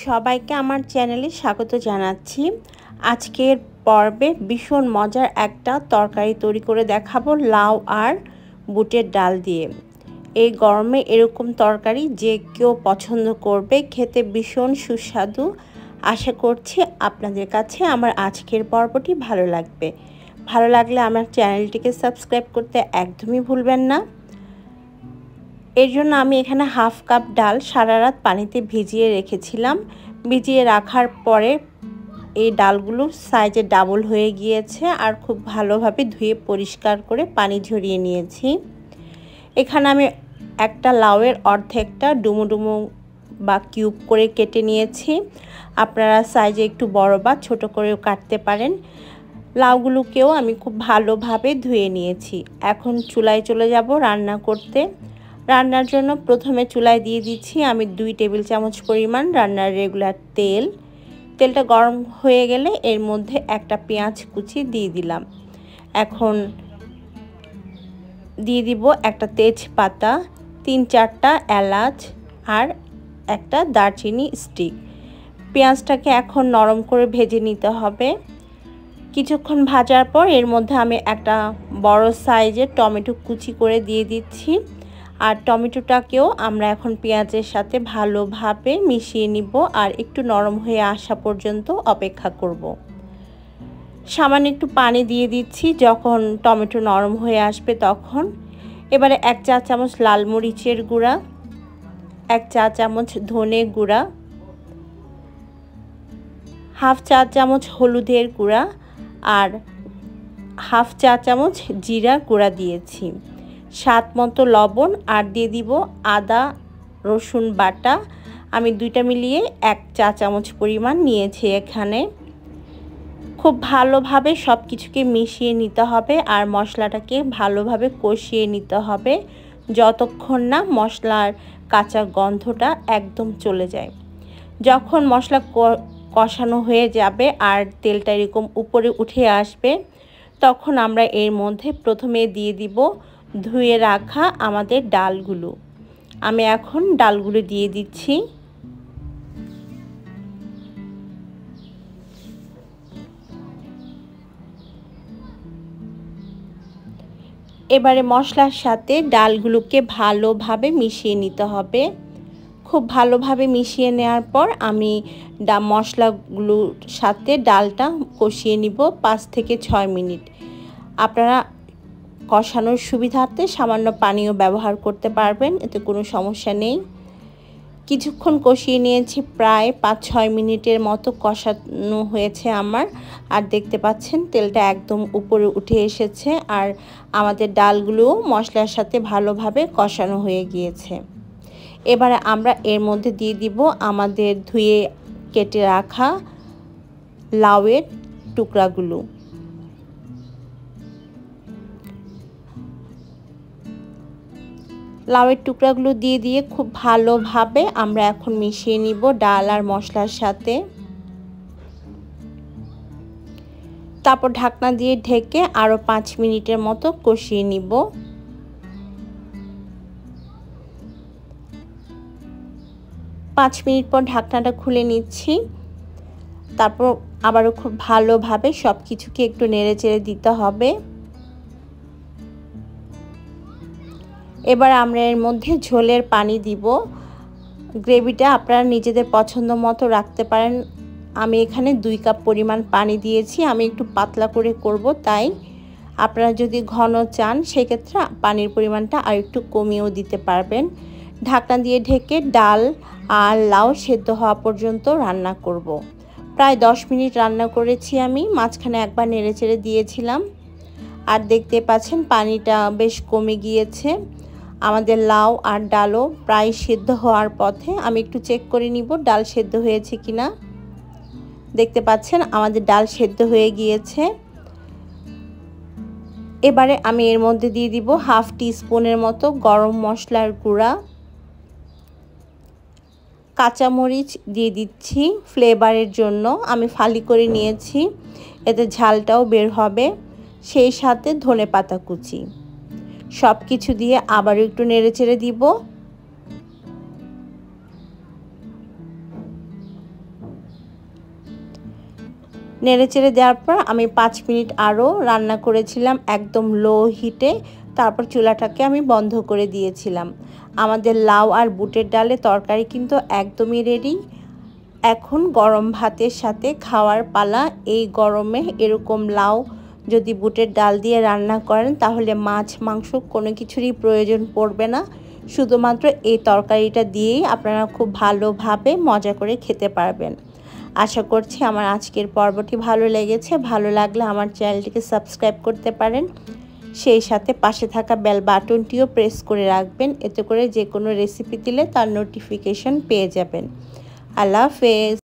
সবাইকে আমার চ্যানেলে স্বাগত জানাচ্ছি। আজকের পর্বে ভীষণ মজার একটা তরকারি তৈরি করে দেখাবো লাউ আর বুটের ডাল দিয়ে। এই গরমে এরকম তরকারি যে কেউ পছন্দ করবে, খেতে ভীষণ সুস্বাদু। আশা করছি আপনাদের কাছে আমার আজকের পর্বটি ভালো লাগবে। ভালো লাগলে আমার চ্যানেলটিকে সাবস্ক্রাইব করতে একদমই ভুলবেন না। এর জন্য আমি এখানে হাফ কাপ ডাল সারা রাত পানিতে ভিজিয়ে রেখেছিলাম। ভিজিয়ে রাখার পরে এই ডালগুলো সাইজে ডাবল হয়ে গিয়েছে আর খুব ভালোভাবে ধুয়ে পরিষ্কার করে পানি ঝরিয়ে নিয়েছি। এখানে আমি একটা লাউয়ের অর্ধেকটা ডুমো ডুমো বা কিউব করে কেটে নিয়েছি। আপনারা সাইজে একটু বড় বা ছোট করেও কাটতে পারেন। লাউগুলোকেও আমি খুব ভালোভাবে ধুয়ে নিয়েছি। এখন চুলায় চলে যাব রান্না করতে। রান্নার জন্য প্রথমে চুলায় দিয়ে দিচ্ছি আমি 2 টেবিল চামচ পরিমাণ রান্নার রেগুলার তেল। তেলটা গরম হয়ে গেলে এর মধ্যে একটা পেঁয়াজ কুচি দিয়ে দিলাম। এখন দিয়ে দিব একটা তেজপাতা, 3-4টা এলাচ আর একটা দারচিনি স্টিক। পেঁয়াজটাকে এখন নরম করে ভেজে নিতে হবে। কিছুক্ষণ ভাজার পর এর মধ্যে আমি একটা বড় সাইজের টমেটো কুচি করে দিয়ে দিচ্ছি। আর টমেটোটাকেও আমরা এখন পেঁয়াজের সাথে ভালোভাবে মিশিয়ে নিব আর একটু নরম হয়ে আসা পর্যন্ত অপেক্ষা করব। সামান্য একটু পানি দিয়ে দিচ্ছি যখন টমেটো নরম হয়ে আসবে তখন। এবারে 1 চা চামচ লাল মরিচের গুঁড়া, 1 চা চামচ ধনে গুঁড়া, হাফ চা চামচ হলুদের গুঁড়া আর হাফ চা চামচ জিরা গুঁড়া দিয়েছি, স্বাদ মতো লবণ আর দিয়ে দিব আদা রসুন বাটা। আমি 2টা মিলিয়ে 1 চা চামচ পরিমাণ নিয়েছি এখানে। খুব ভালোভাবে সব কিছুকে মিশিয়ে নিতে হবে আর মশলাটাকে ভালোভাবে কষিয়ে নিতে হবে যতক্ষণ না মশলার কাঁচা গন্ধটা একদম চলে যায়। যখন মশলা কষানো হয়ে যাবে আর তেলটা এরকম উপরে উঠে আসবে তখন আমরা এর মধ্যে প্রথমে দিয়ে দিব ধুয়ে রাখা আমাদের ডালগুলো। আমি এখন ডালগুলো দিয়ে দিচ্ছি। এবারে মশলার সাথে ডালগুলোকে ভালোভাবে মিশিয়ে নিতে হবে। খুব ভালোভাবে মিশিয়ে নেওয়ার পর আমি মশলাগুলোর সাথে ডালটা কষিয়ে নিব 5 থেকে 6 মিনিট। আপনারা কষানোর সুবিধার্থে সামান্য পানিও ব্যবহার করতে পারবেন, এতে কোনো সমস্যা নেই। কিছুক্ষণ কষিয়ে নিয়েছি, প্রায় 5-6 মিনিটের মতো কষানো হয়েছে আমার। আর দেখতে পাচ্ছেন তেলটা একদম উপরে উঠে এসেছে আর আমাদের ডালগুলো মশলার সাথে ভালোভাবে কষানো হয়ে গিয়েছে। এবারে আমরা এর মধ্যে দিয়ে দিব আমাদের ধুয়ে কেটে রাখা লাউয়ের টুকরাগুলো। লাউয়ের টুকরাগুলো দিয়ে খুব ভালোভাবে আমরা এখন মিশিয়ে নিব ডাল আর মশলার সাথে। তারপর ঢাকনা দিয়ে ঢেকে আরও 5 মিনিটের মতো কষিয়ে নিব। 5 মিনিট পর ঢাকনাটা খুলে নিচ্ছি। তারপর আবারও খুব ভালোভাবে সব কিছুকে একটু নেড়েচেড়ে দিতে হবে। এবার আমরা এর মধ্যে ঝোলের পানি দিব। গ্রেভিটা আপনারা নিজেদের পছন্দ মতো রাখতে পারেন। আমি এখানে 2 কাপ পরিমাণ পানি দিয়েছি। আমি একটু পাতলা করে করব, তাই আপনারা যদি ঘন চান সেক্ষেত্রে পানির পরিমাণটা আর একটু কমিয়েও দিতে পারবেন। ঢাকনা দিয়ে ঢেকে ডাল আর লাউ সেদ্ধ হওয়া পর্যন্ত রান্না করব। প্রায় 10 মিনিট রান্না করেছি আমি, মাঝখানে একবার নেড়েচেড়ে দিয়েছিলাম। আর দেখতে পাচ্ছেন পানিটা বেশ কমে গিয়েছে। আমাদের লাউ আর ডালও প্রায় সেদ্ধ হওয়ার পথে। আমি একটু চেক করে নিব ডাল সেদ্ধ হয়েছে কিনা। দেখতে পাচ্ছেন আমাদের ডাল সেদ্ধ হয়ে গিয়েছে। এবারে আমি এর মধ্যে দিয়ে দিব হাফ টিস্পুনের মতো গরম মশলার গুঁড়া, কাঁচামরিচ দিয়ে দিচ্ছি ফ্লেভারের জন্য। আমি ফালি করে নিয়েছি, এতে ঝালটাও বের হবে। সেই সাথে ধনেপাতা কুচি। সব কিছু দিয়ে আবারও একটু নেড়েচেড়ে দিব। নেড়েচেড়ে দেওয়ার পর আমি 5 মিনিট আরও রান্না করেছিলাম একদম লো হিটে। তারপর চুলাটাকে আমি বন্ধ করে দিয়েছিলাম। আমাদের লাউ আর বুটের ডালের তরকারি কিন্তু একদমই রেডি। এখন গরম ভাতের সাথে খাওয়ার পালা। এই গরমে এরকম লাউ যদি বুটের ডাল দিয়ে রান্না করেন তাহলে মাছ মাংস কোনো কিছুরই প্রয়োজন পড়বে না। শুধুমাত্র এই তরকারিটা দিয়েই আপনারা খুব ভালোভাবে মজা করে খেতে পারবেন। আশা করছি আমার আজকের পর্বটি ভালো লেগেছে। ভালো লাগলে আমার চ্যানেলটিকে সাবস্ক্রাইব করতে পারেন। সেই সাথে পাশে থাকা বেল বাটনটিও প্রেস করে রাখবেন, এতে করে যে কোনো রেসিপি দিলে তার নোটিফিকেশন পেয়ে যাবেন। আল্লাহ হাফেজ।